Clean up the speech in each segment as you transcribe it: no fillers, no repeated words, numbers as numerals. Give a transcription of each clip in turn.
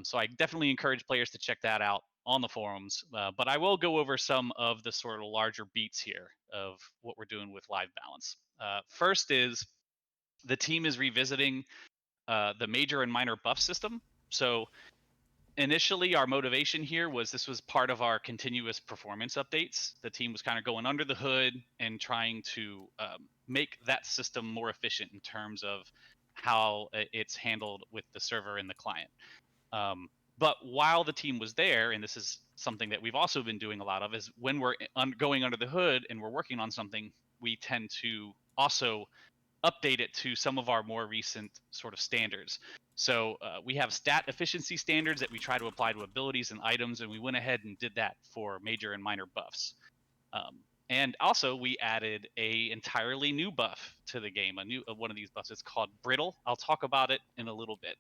So I definitely encourage players to check that out on the forums. But I will go over some of the sort of larger beats here of what we're doing with live balance. First is the team is revisiting the major and minor buff system. So initially, our motivation here was this was part of our continuous performance updates. The team was kind of going under the hood and trying to make that system more efficient in terms of how it's handled with the server and the client. But while the team was there, and this is something that we've also been doing a lot of, is when we're going under the hood and we're working on something, we tend to also update it to some of our more recent sort of standards. So we have stat efficiency standards that we try to apply to abilities and items, and we went ahead and did that for major and minor buffs. And also, we added a entirely new buff to the game. A new one of these buffs. It's called Brittle. I'll talk about it in a little bit.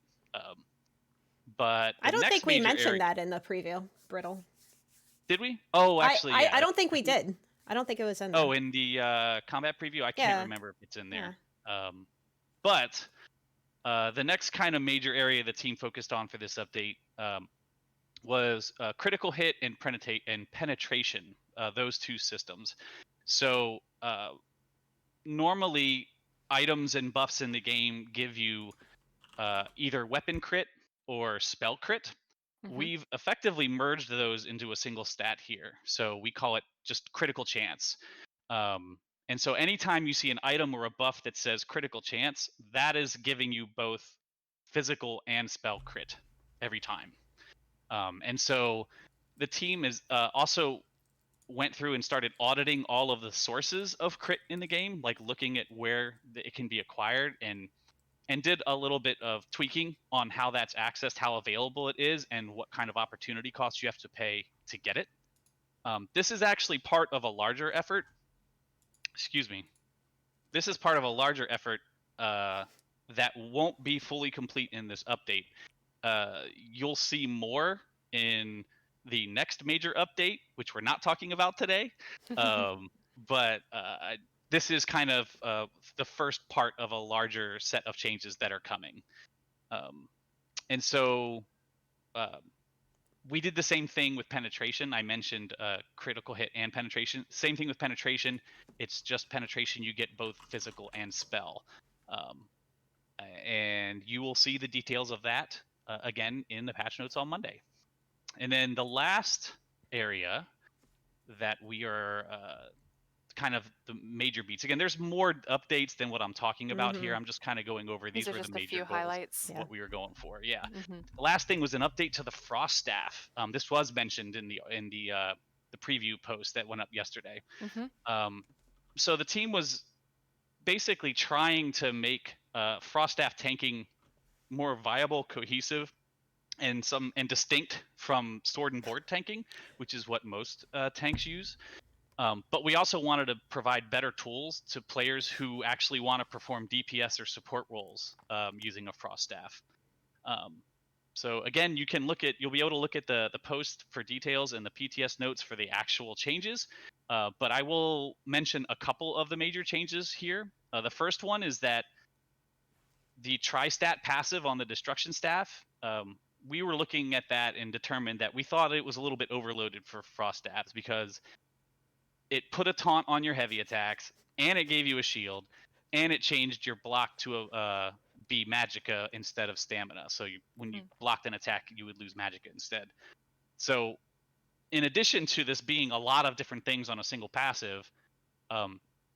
But I the don't next think we major mentioned area, that in the preview, Brittle. did we? Oh, actually, I yeah. don't think I we think. did. I don't think it was in there. Oh, in the combat preview, I can't Yeah. remember if it's in Yeah. there. But the next kind of major area the team focused on for this update was critical hit and penetration. Those two systems. So normally, items and buffs in the game give you either weapon crit or spell crit. Mhm. We've effectively merged those into a single stat here. So we call it just critical chance. And so anytime you see an item or a buff that says critical chance, that is giving you both physical and spell crit every time. And so the team is also went through and started auditing all of the sources of crit in the game, like looking at where it can be acquired, and did a little bit of tweaking on how that's accessed, how available it is, and what kind of opportunity costs you have to pay to get it. This is actually part of a larger effort. Excuse me. This is part of a larger effort that won't be fully complete in this update. You'll see more in the next major update, which we're not talking about today. But this is kind of the first part of a larger set of changes that are coming. And so uh, we did the same thing with penetration. I mentioned critical hit and penetration. Same thing with penetration. It's just penetration. You get both physical and spell. Um, and you will see the details of that again in the patch notes on Monday. And then the last area that we are kind of the major beats. Again, there's more updates than what I'm talking about here. Mhm. I'm just kind of going over These these are were the just a major few goals, highlights. Yeah. what we were going for. Yeah. Mhm. The last thing was an update to the frost staff. This was mentioned in the preview post that went up yesterday. Mhm. So the team was basically trying to make frost staff tanking more viable, cohesive, and distinct from sword and board tanking, which is what most tanks use. But we also wanted to provide better tools to players who actually want to perform DPS or support roles using a frost staff. Um, so again, you'll be able to look at the post for details and the PTS notes for the actual changes. But I will mention a couple of the major changes here. The first one is that the tri-stat passive on the destruction staff, we were looking at that and determined that we thought it was a little bit overloaded for frost stats because it put a taunt on your heavy attacks, and it gave you a shield, and it changed your block to be magicka instead of stamina. So when you blocked an attack, you would lose magicka instead. So in addition to this being a lot of different things on a single passive,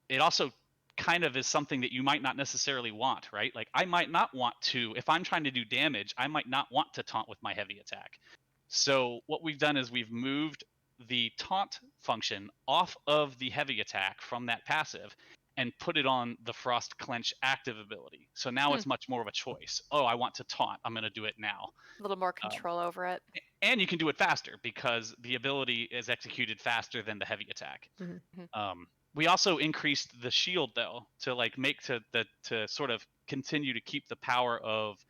it also kind of is something that you might not necessarily want, right? Like I might not want to, if I'm trying to do damage, I might not want to taunt with my heavy attack. So what we've done is we've moved the taunt function off of the heavy attack from that passive and put it on the frost clench active ability. So now it's much more of a choice. Oh, I want to taunt. I'm going to do it now. A little more control over it. And you can do it faster because the ability is executed faster than the heavy attack. Mhm. We also increased the shield though to like make to sort of continue to keep the power of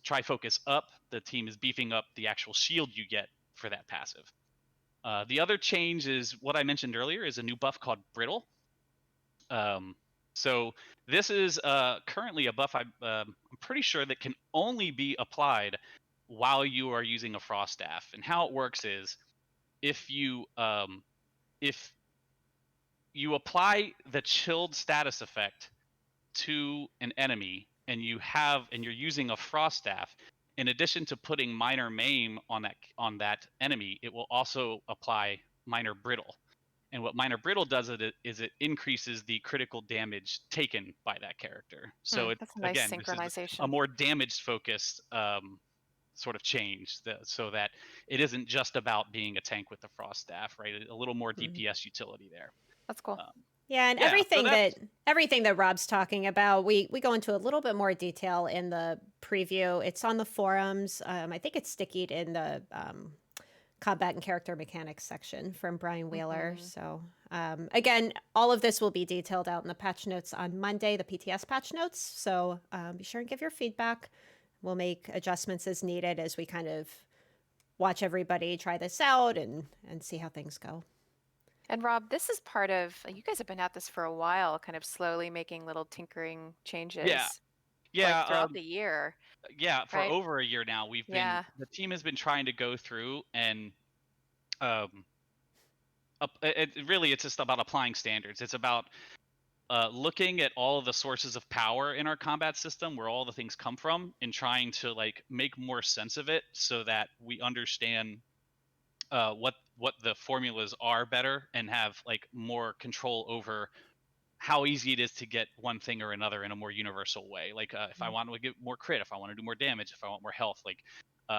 Trifocus up. The team is beefing up the actual shield you get for that passive. The other change is what I mentioned earlier is a new buff called Brittle. So this is currently a buff I'm pretty sure that can only be applied while you are using a frost staff. And how it works is if you apply the chilled status effect to an enemy and you're using a frost staff, in addition to putting minor maim on that enemy, it will also apply minor brittle. And what minor brittle does is it increases the critical damage taken by that character. So it, That's a nice again, this is a synchronization. more damage focused sort of change, so that it isn't just about being a tank with the frost staff, right? A little more DPS utility there. That's cool. Yeah, and Yeah, so everything that Rob's talking about, we go into a little bit more detail in the preview. It's on the forums. I think it's stickied in the combat and character mechanics section from Brian Wheeler. So again, all of this will be detailed out in the patch notes on Monday, the PTS patch notes. So be sure and give your feedback. We'll make adjustments as needed as we kind of watch everybody try this out and see how things go. And Rob, this is part of, you guys have been at this for a while, kind of slowly making little tinkering changes. Yeah, throughout the year. Yeah, for right? over a year now, the team has been trying to go through and it's just about applying standards. It's about looking at all of the sources of power in our combat system, where all the things come from, and trying to like make more sense of it so that we understand what the formulas are better and have like more control over how easy it is to get one thing or another in a more universal way. Like if I want to get more crit, if I want to do more damage, if I want more health, like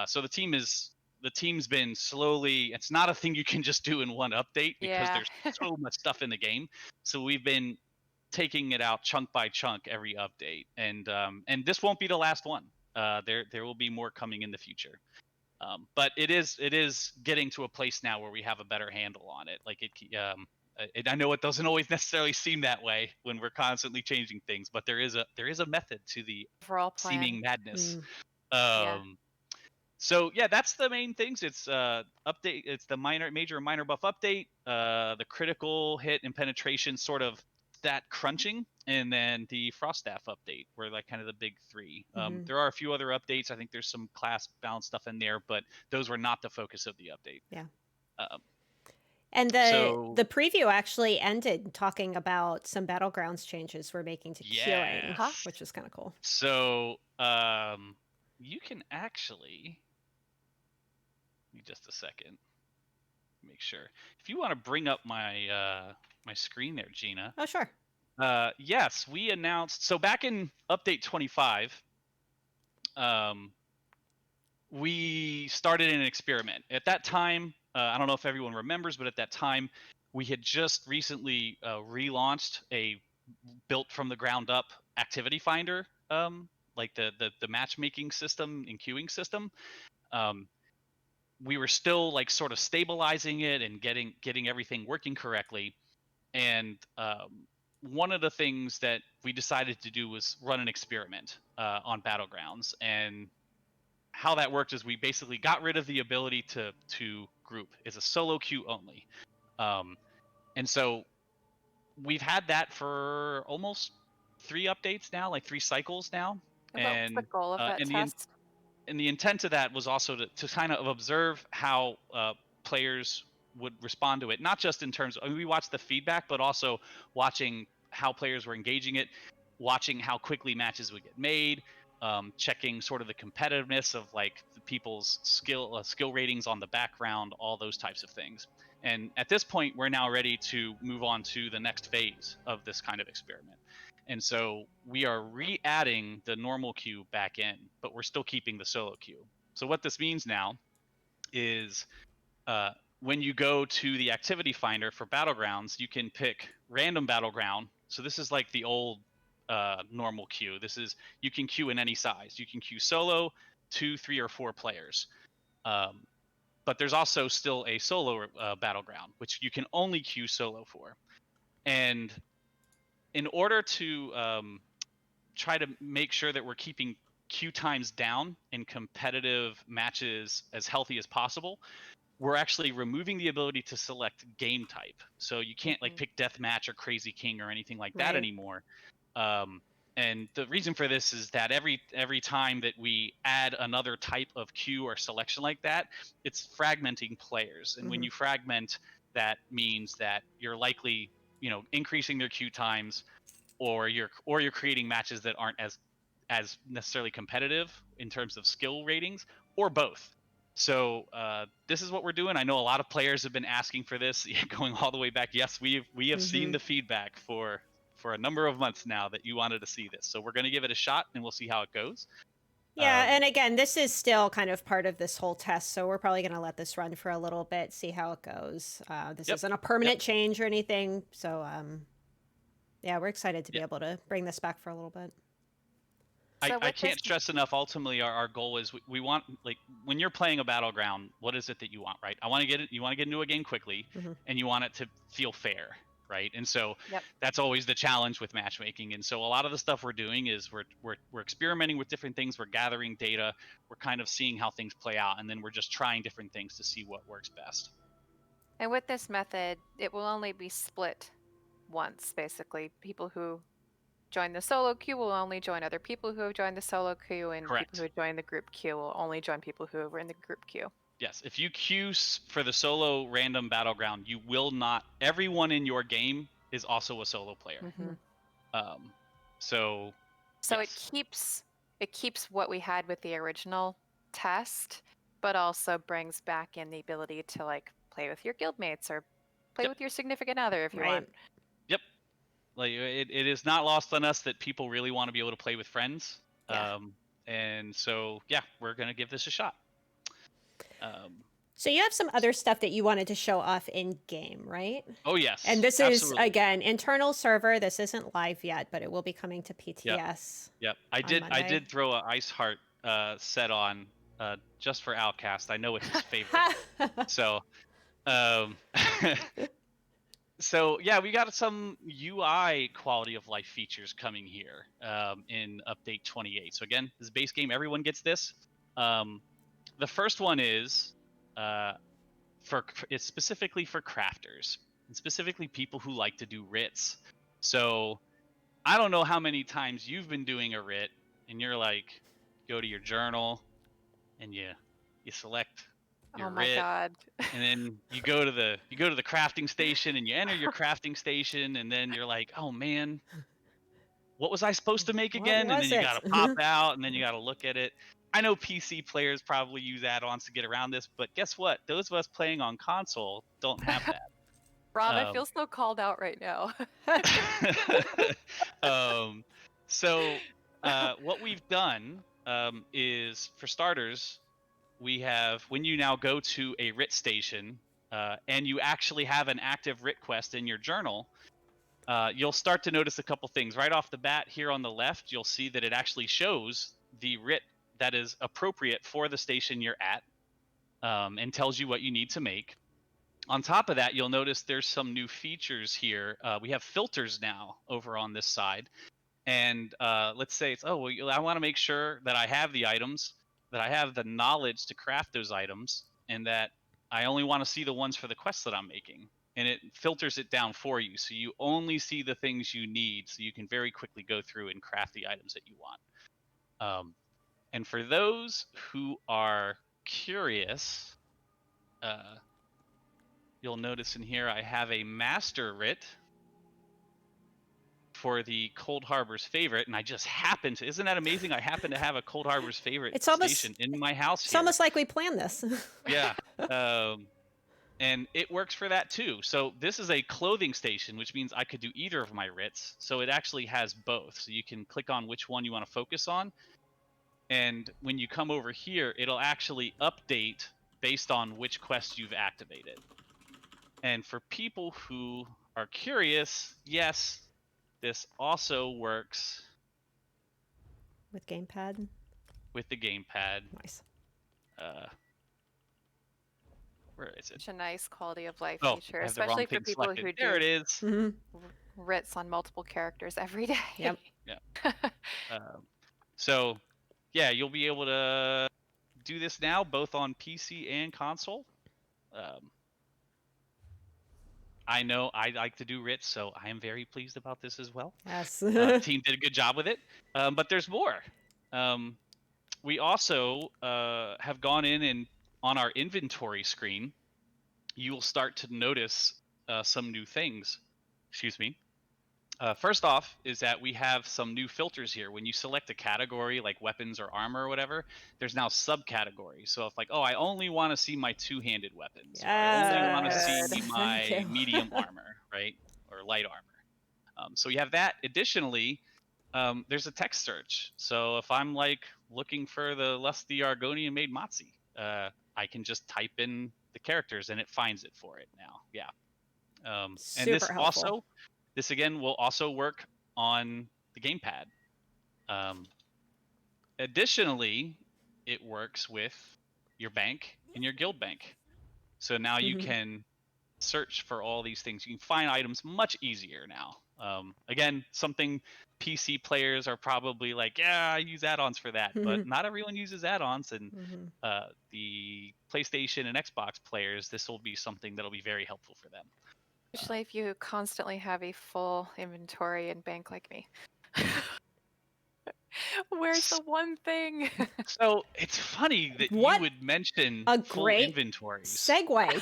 so the team's been slowly. It's not a thing you can just do in one update because there's so much stuff in the game. So we've been taking it out chunk by chunk every update, and this won't be the last one. There will be more coming in the future. But it is getting to a place now where we have a better handle on it. Like I know it doesn't always necessarily seem that way when we're constantly changing things, but there is a method to the overall plan. seeming madness. Yeah. So yeah, that's the main things. It's update. It's the major and minor buff update. The critical hit and penetration sort of stat crunching, and then the frost staff update were like kind of the big three. There are a few other updates. I think there's some class balance stuff in there, but those were not the focus of the update. Yeah. And the preview actually ended talking about some Battlegrounds changes we're making to queuing, which is kind of cool. So you can actually, give me just a second, make sure. If you want to bring up my my screen there, Gina. Oh, sure. Yes, we announced. So back in update 25, we started an experiment. At that time, I don't know if everyone remembers, but at that time, we had just recently relaunched a built from the ground up activity finder, like the matchmaking system and queuing system. We were still like sort of stabilizing it and getting everything working correctly. And one of the things that we decided to do was run an experiment on Battlegrounds. And how that worked is we basically got rid of the ability to group. It's a solo queue only. And so we've had that for almost 3 updates now, like 3 cycles now. And what's the goal of that test? And the intent of that was also to kind of observe how players would respond to it, not just in terms of, I mean, we watched the feedback, but also watching how players were engaging it, watching how quickly matches would get made, checking sort of the competitiveness of like the people's skill ratings on the background, all those types of things. And at this point, we're now ready to move on to the next phase of this kind of experiment. And so we are re-adding the normal queue back in, but we're still keeping the solo queue. So what this means now is when you go to the activity finder for Battlegrounds, you can pick random battleground. So this is like the old normal queue. You can queue in any size. You can queue solo, 2, 3, or 4 players. But there's also still a solo battleground, which you can only queue solo for. And in order to try to make sure that we're keeping queue times down in competitive matches as healthy as possible, we're actually removing the ability to select game type. So you can't like pick deathmatch or crazy king or anything like that anymore. And the reason for this is that every time that we add another type of queue or selection like that, it's fragmenting players. And when Mhm. you fragment, that means that you're likely, increasing their queue times, or you're creating matches that aren't as necessarily competitive in terms of skill ratings, or both. So this is what we're doing. I know a lot of players have been asking for this, going all the way back. Yes, we have seen Mhm. the feedback for a number of months now that you wanted to see this. So we're going to give it a shot, and we'll see how it goes. Yeah, Um, and again, this is still kind of part of this whole test, so we're probably going to let this run for a little bit, see how it goes. This yep, isn't a yep, permanent change or anything, so yeah, we're excited to be yep. able to bring this back for a little bit. I, So I with this, can't stress enough. Ultimately, our goal is we want, like, when you're playing a battleground, what is it that you want, right? I want to get it. You want to get into a game quickly, Mhm. and you want it to feel fair, right? And so yep. that's always the challenge with matchmaking. And so a lot of the stuff we're doing is we're experimenting with different things. We're gathering data. We're kind of seeing how things play out, and then we're just trying different things to see what works best. And with this method, it will only be split once, basically. People who join the solo queue will only join other people who have joined the solo queue, and people Correct. who join the group queue will only join people who were in the group queue. Yes, if you queue for the solo random battleground, you will not. Everyone in your game is also a solo player. Hmm. Um, so So yes, it keeps what we had with the original test, but also brings back in the ability to like play with your guildmates or play yep, with your significant other if you Right. want. yep. Like it is not lost on us that people really want to be able to play with friends. Yeah. And so yeah, we're gonna give this a shot. Um, So you have some other stuff that you wanted to show off in game, right? oh And yes, this is absolutely. again internal server. This isn't live yet, but it will be coming to Yep, PTS yep. on I Monday. did throw a ice heart set on just for Outcast. I know it's his favorite. So um, so yeah, we got some UI quality of life features coming here in update 28. So again, this is base game. Everyone gets this. Um, the first one is uh, it's specifically for crafters, and specifically people who like to do writs. So I don't know how many times you've been doing a writ, and you're like, go to your journal, and you select Oh your my writ, god. and then you go to the crafting station, and you enter your crafting station, and then you're like, oh man, what was I supposed to make What again? And then was you it? got to pop out, and then you got to look at it. I know PC players probably use add-ons to get around this, but guess what? Those of us playing on console don't have Rob, I that. feel so called out right now. Um, so what we've done is, for starters, we have, when you now go to a writ station and you actually have an active writ quest in your journal, you'll start to notice a couple things. Right off the bat, here on the left, you'll see that it actually shows the writ that is appropriate for the station you're at, and tells you what you need to make. On top of that, you'll notice there's some new features here. We have filters now over on this side. And let's say it's, oh, well, I want to make sure that I have the items, that I have the knowledge to craft those items, and that I only want to see the ones for the quests that I'm making. And it filters it down for you. So you only see the things you need, so you can very quickly go through and craft the items that you want. And for those who are curious, uh, you'll notice in here I have a master writ for the Cold Harbor's favorite, and I just happen to, isn't that amazing? I happen to have a Cold Harbor's favorite it's almost station in my house it's here. almost like we planned this. Yeah. Um, and it works for that too. So this is a clothing station, which means I could do either of my writs. So it actually has both. So you can click on which one you want to focus on. And when you come over here, it'll actually update based on which quest you've activated. And for people who are curious, yes, this also works With gamepad. with the gamepad. Nice. Uh, where is it? Such a nice quality of life Oh, feature, I have the wrong especially for thing people selected. who There it do is. Hmm. writs on multiple characters every day. Yep. Yeah. So, yeah, you'll be able to do this now, both on PC and console. Um, I know I like to do writs, so I am very pleased about this as well. Yes. Team did a good job with it, but there's more. We also have gone in and on our inventory screen, you will start to notice some new things. Excuse me. First off is that we have some new filters here. When you select a category like weapons or armor or whatever, there's now subcategories. So if like, oh, I only want to see my two-handed weapons, or I only want to Yes. see Good. Thank my you. medium armor, right, or light armor. So we have that. Additionally, there's a text search. So if I'm like looking for the lusty Argonian maid Matzi, I can just type in the characters and it finds it for it now. Yeah. And Super helpful. this again will also work on the gamepad. Additionally, it works with your bank and your guild bank. So now you can search for all these things. You can find items much easier now. Again, something PC players are probably like, yeah, I use add-ons for that, but not everyone uses add-ons, and the PlayStation and Xbox players, this will be something that'll be very helpful for them. Especially if you constantly have a full inventory and bank like me. Where's the one thing? So it's funny that you What would mention a full great inventories. segue.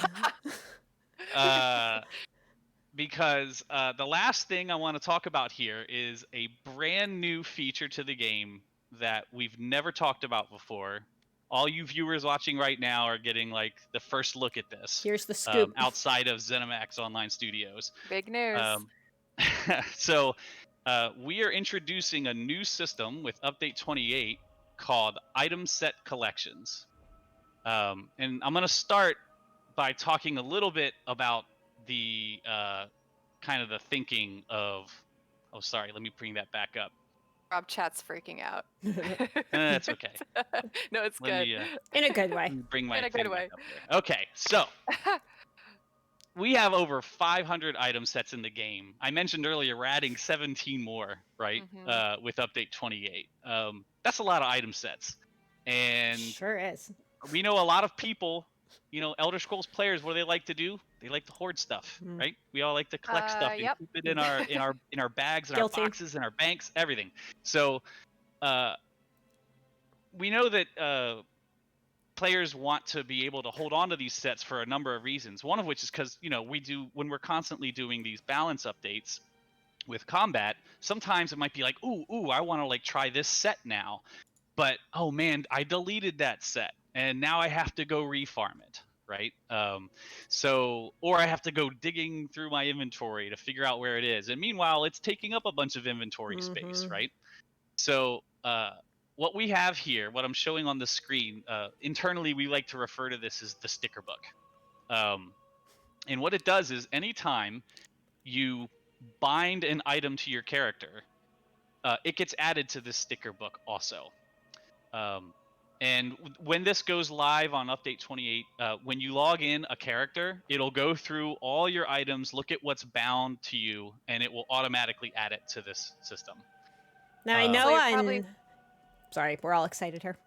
Because the last thing I want to talk about here is a brand new feature to the game that we've never talked about before. All you viewers watching right now are getting like the first look at this. Here's the scoop. Outside of ZeniMax Online Studios. Big news. So we are introducing a new system with Update 28 called Item Set Collections. And I'm going to start by talking a little bit about the kind of the thinking of. Oh, sorry. Let me bring that back up. Rob chat's freaking out. That's okay. No, it's Let good. me, In a good way. let me bring my In a thing good back way. up there. Okay, so we have over 500 item sets in the game. I mentioned earlier we're adding 17 more, right? With Update 28. That's a lot of item sets, and Sure is. we know a lot of people. You know, Elder Scrolls players, what do they like to do? They like to hoard stuff, right? We all like to collect stuff and Yep. keep it in our bags and Guilty. our boxes and our banks, everything. So we know that players want to be able to hold on to these sets for a number of reasons. One of which is because, you know, when we're constantly doing these balance updates with combat, sometimes it might be like, ooh, I want to like try this set now, but oh man, I deleted that set and now I have to go refarm it, right? Or I have to go digging through my inventory to figure out where it is, and meanwhile it's taking up a bunch of inventory space, right? So what we have here, what I'm showing on the screen, internally we like to refer to this as the sticker book. And what it does is anytime you bind an item to your character, it gets added to this sticker book also. And when this goes live on Update 28, when you log in a character, it'll go through all your items, look at what's bound to you, and it will automatically add it to this system. Now I know So you're on. probably- Sorry, we're all excited here.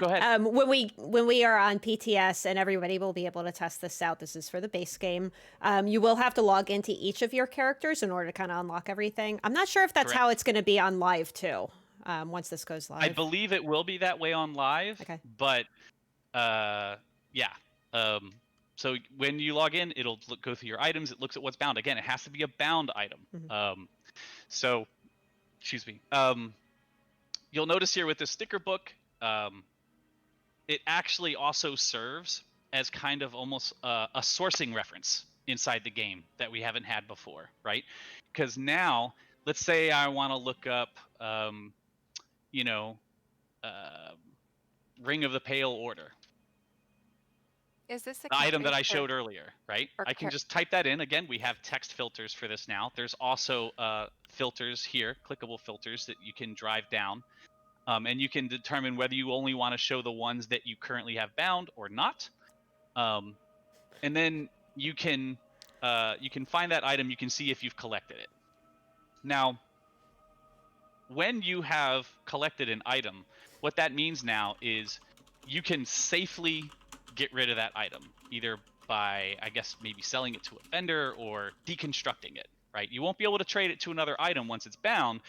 Go ahead. When we are on PTS and everybody will be able to test this out. This is for the base game. You will have to log into each of your characters in order to kind of unlock everything. I'm not sure if that's how it's going to be on live too. Once this goes live, I believe it will be that way on live. Okay. But yeah. So when you log in, it'll go through your items. It looks at what's bound. Again, it has to be a bound item. So, excuse me. You'll notice here with the sticker book, it actually also serves as kind of almost a sourcing reference inside the game that we haven't had before, right? Because now, let's say I want to look up, Ring of the Pale Order. Is this The item that I showed earlier, right? I can just type that in. Again, we have text filters for this now. There's also filters here, clickable filters that you can drive down. And you can determine whether you only want to show the ones that you currently have bound or not. And then you can find that item. You can see if you've collected it. Now, when you have collected an item, what that means now is you can safely get rid of that item, either by, I guess, maybe selling it to a vendor or deconstructing it, right? You won't be able to trade it to another item once it's bound,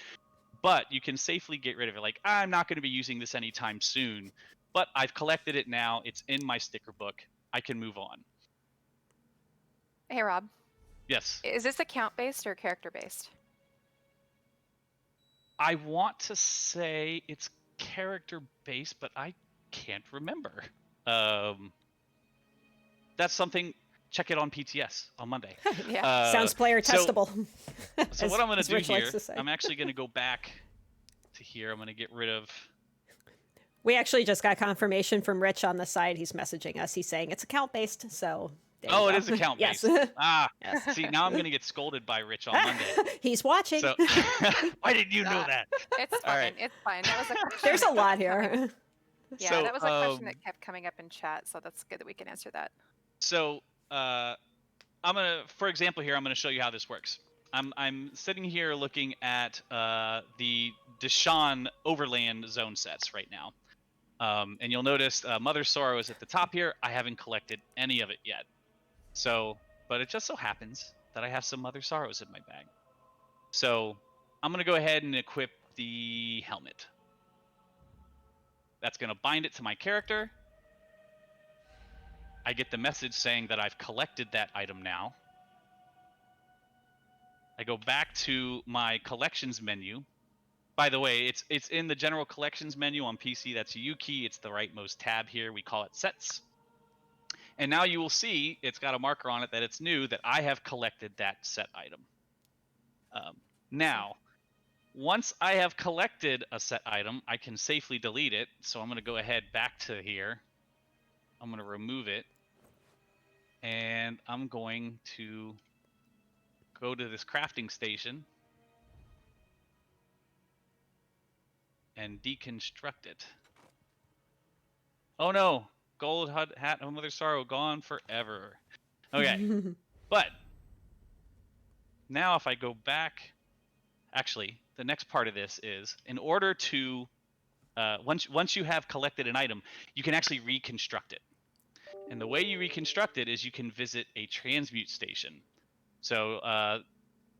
but you can safely get rid of it. Like, I'm not going to be using this anytime soon, but I've collected it now. It's in my sticker book. I can move on. Hey, Rob. Yes. Is this account-based or character-based? I want to say it's character-based, but I can't remember. That's something. Check it on PTS on Monday. Yeah. Sounds player testable. So what I'm going to do here, to say. I'm actually going to go back to here. I'm going to get rid of. We actually just got confirmation from Rich on the side. He's messaging us. He's saying it's account based. So. Oh, it is account based. Yes. Yes. See, now I'm going to get scolded by Rich on Monday. He's watching. So, why didn't you know that? It's fine. right. It's fine. That was a question There's a that lot kept coming- here. Yeah, So, that was a question that kept coming up in chat, so that's good that we can answer that. So, I'm gonna, for example, here I'm gonna show you how this works. I'm sitting here looking at the Deshaun Overland zone sets right now, and you'll notice Mother Sorrow is at the top here. I haven't collected any of it yet. So, but it just so happens that I have some Mother Sorrows in my bag. So I'm gonna go ahead and equip the helmet. That's gonna bind it to my character. I get the message saying that I've collected that item now. I go back to my collections menu. By the way, it's in the general collections menu on PC. That's a U key. It's the rightmost tab here. We call it sets. And now you will see it's got a marker on it that it's new, that I have collected that set item. Now, once I have collected a set item, I can safely delete it. So I'm going to go ahead back to here. I'm going to remove it. And I'm going to go to this crafting station and deconstruct it. Oh no, gold hat of Mother Sorrow gone forever. Okay, but now if I go back, actually, the next part of this is, in order to, once you have collected an item, you can actually reconstruct it. And the way you reconstruct it is you can visit a transmute station. So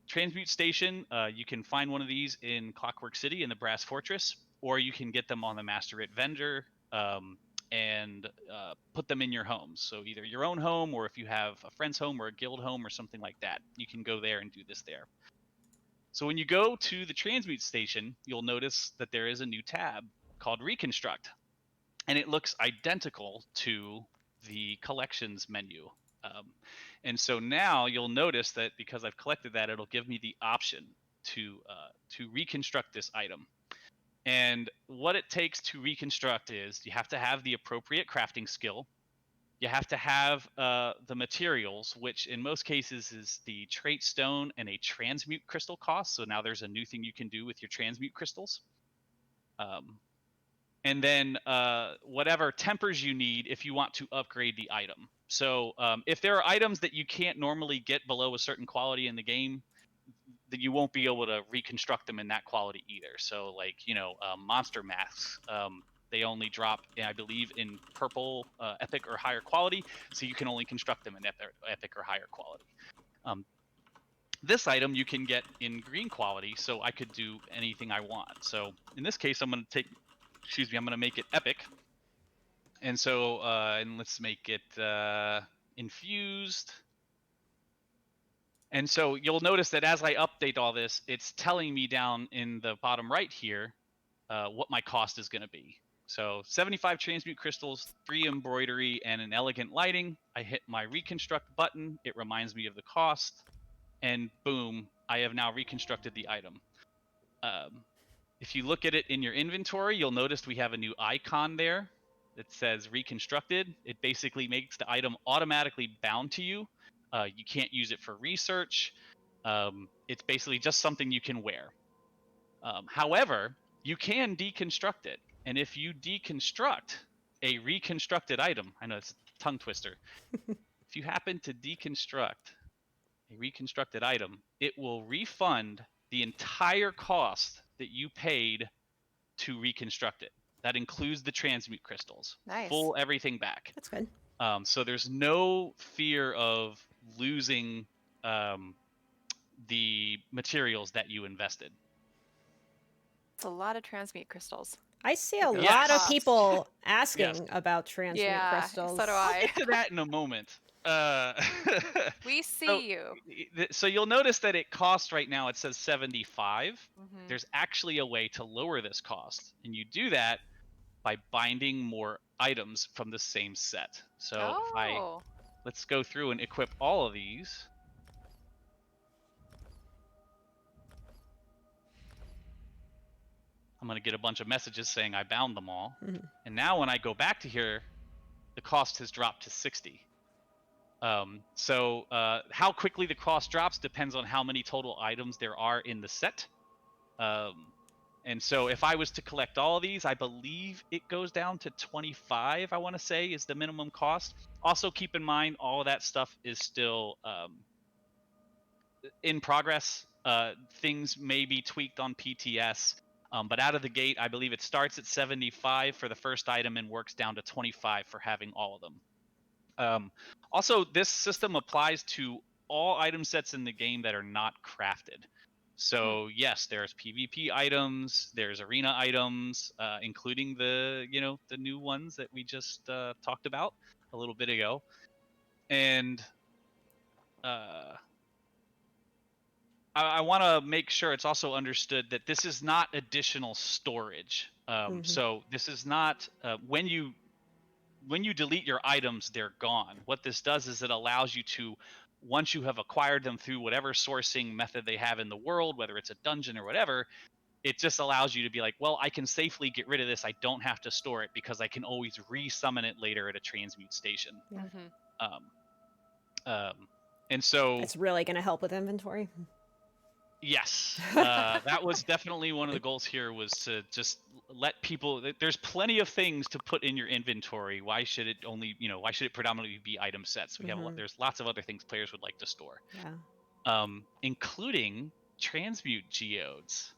transmute station, you can find one of these in Clockwork City in the Brass Fortress, or you can get them on the Master It vendor and put them in your homes. So either your own home, or if you have a friend's home or a guild home or something like that, you can go there and do this there. So when you go to the transmute station, you'll notice that there is a new tab called Reconstruct, and it looks identical to the collections menu. And so now you'll notice that because I've collected that, it'll give me the option to reconstruct this item. And what it takes to reconstruct is you have to have the appropriate crafting skill. You have to have the materials, which in most cases is the trait stone and a transmute crystal cost. So now there's a new thing you can do with your transmute crystals. And then whatever tempers you need if you want to upgrade the item. So if there are items that you can't normally get below a certain quality in the game, then you won't be able to reconstruct them in that quality either. So like, monster masks, they only drop, I believe, in purple, epic or higher quality. So you can only construct them in epic or higher quality. This item you can get in green quality, so I could do anything I want. So in this case, I'm going to make it epic. And so, and let's make it infused. And so you'll notice that as I update all this, it's telling me down in the bottom right here what my cost is going to be. So 75 transmute crystals, 3 embroidery, and an elegant lighting. I hit my reconstruct button. It reminds me of the cost. And boom, I have now reconstructed the item. If you look at it in your inventory, you'll notice we have a new icon there that says reconstructed. It basically makes the item automatically bound to you. You can't use it for research. It's basically just something you can wear. However, you can deconstruct it. And if you deconstruct a reconstructed item, I know it's a tongue twister. If you happen to deconstruct a reconstructed item, it will refund the entire cost that you paid to reconstruct it. That includes the transmute crystals. Nice. Full everything back. That's good. So there's no fear of losing the materials that you invested. It's a lot of transmute crystals. I see a With those lot of costs. people Yes. asking about transmute Yeah, crystals. so do I'll I. get to that in a moment. We see you. So you'll notice that it costs right now, it says 75. Mhm. There's actually a way to lower this cost, and you do that by binding more items from the same set. So Oh. let's go through and equip all of these. I'm going to get a bunch of messages saying I bound them all. Mhm. And now when I go back to here, the cost has dropped to 60. So how quickly the cost drops depends on how many total items there are in the set. And so if I was to collect all of these, I believe it goes down to 25, I want to say, is the minimum cost. Also keep in mind, all of that stuff is still in progress. Things may be tweaked on PTS. But out of the gate, I believe it starts at 75 for the first item and works down to 25 for having all of them. Also, this system applies to all item sets in the game that are not crafted. So yes, there's PvP items, there's arena items, including the new ones that we just talked about a little bit ago, and I want to make sure it's also understood that this is not additional storage. So this is not when you delete your items, they're gone. What this does is it allows you to, once you have acquired them through whatever sourcing method they have in the world, whether it's a dungeon or whatever, it just allows you to be like, well, I can safely get rid of this. I don't have to store it because I can always re-summon it later at a transmute station. Yeah. And so It's really going to help with inventory. yes, that was definitely one of the goals here, was to just let people, there's plenty of things to put in your inventory. Why should it only, why should it predominantly be item sets? We have there's lots of other things players would like to store. Yeah. Including transmute geodes.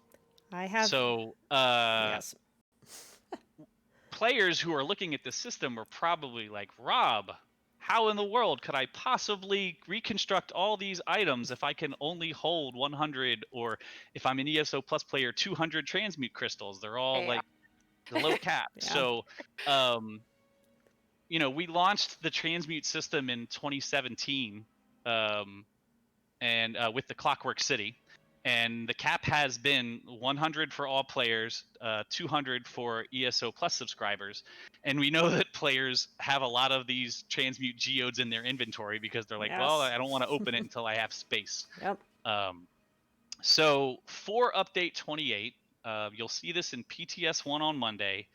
I have. So yes. players who are looking at the system are probably like, Rob, how in the world could I possibly reconstruct all these items if I can only hold 100, or if I'm an ESO Plus player, 200 transmute crystals? They're all like the low cap. Yeah. So, we launched the transmute system in 2017, and with the Clockwork City. And the cap has been 100 for all players, 200 for ESO Plus subscribers. And we know that players have a lot of these transmute geodes in their inventory because they're like, well, I don't want to open it until I have space. Yep. So for update 28, you'll see this in PTS 1 on Monday.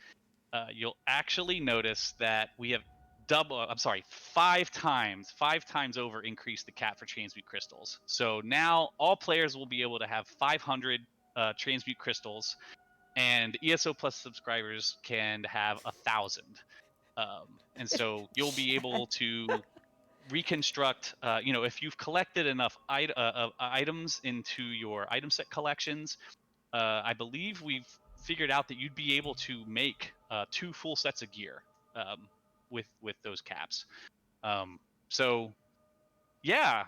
You'll actually notice that we have five times over increased the cap for transmute crystals. So now all players will be able to have 500 transmute crystals, and ESO Plus subscribers can have 1,000. And so you'll be able to reconstruct, if you've collected enough items into your item set collections, I believe we've figured out that you'd be able to make 2 full sets of gear with those caps. So yeah,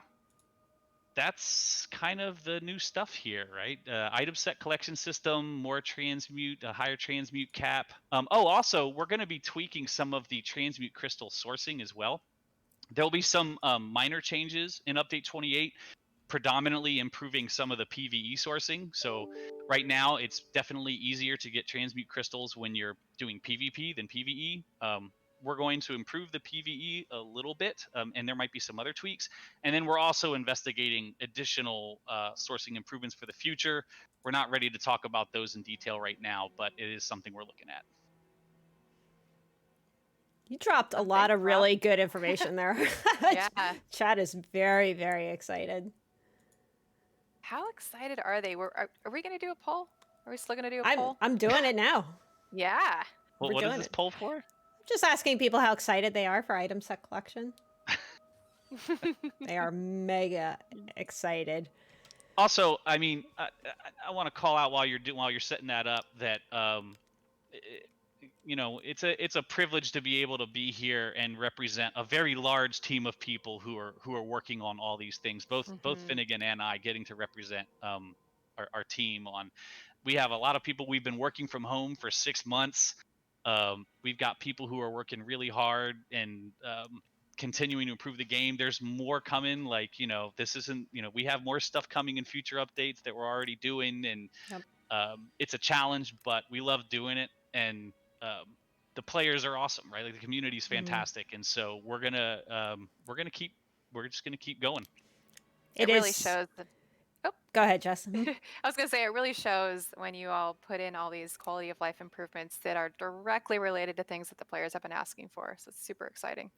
that's kind of the new stuff here, right? Item set collection system, more transmute, a higher transmute cap. Also, we're going to be tweaking some of the transmute crystal sourcing as well. There'll be some minor changes in update 28, predominantly improving some of the PvE sourcing. So right now, it's definitely easier to get transmute crystals when you're doing PvP than PvE. We're going to improve the PvE a little bit, and there might be some other tweaks. And then we're also investigating additional sourcing improvements for the future. We're not ready to talk about those in detail right now, but it is something we're looking at. You dropped a lot of really good information there. Yeah. Chad is very, very excited. How excited are they? Are we going to do a poll? Are we still going to do a poll? I'm doing it now. Yeah. Well, what is this poll for? Just asking people how excited they are for item set collection. They are mega excited. Also, I mean, I want to call out while you're setting that up that it's a privilege to be able to be here and represent a very large team of people who are working on all these things. Both Hmm. Finnegan and I getting to represent our team on. We have a lot of people. We've been working from home for 6 months. We've got people who are working really hard and continuing to improve the game. There's more coming. Like, this isn't, we have more stuff coming in future updates that we're already doing, and Yep. it's a challenge, but we love doing it. And the players are awesome, right? Like, the community is Mm. fantastic, and so we're just gonna keep going. It It really is. shows. Oh, Go ahead, Jess. Mhm. I was going to say, it really shows when you all put in all these quality of life improvements that are directly related to things that the players have been asking for. So it's super exciting.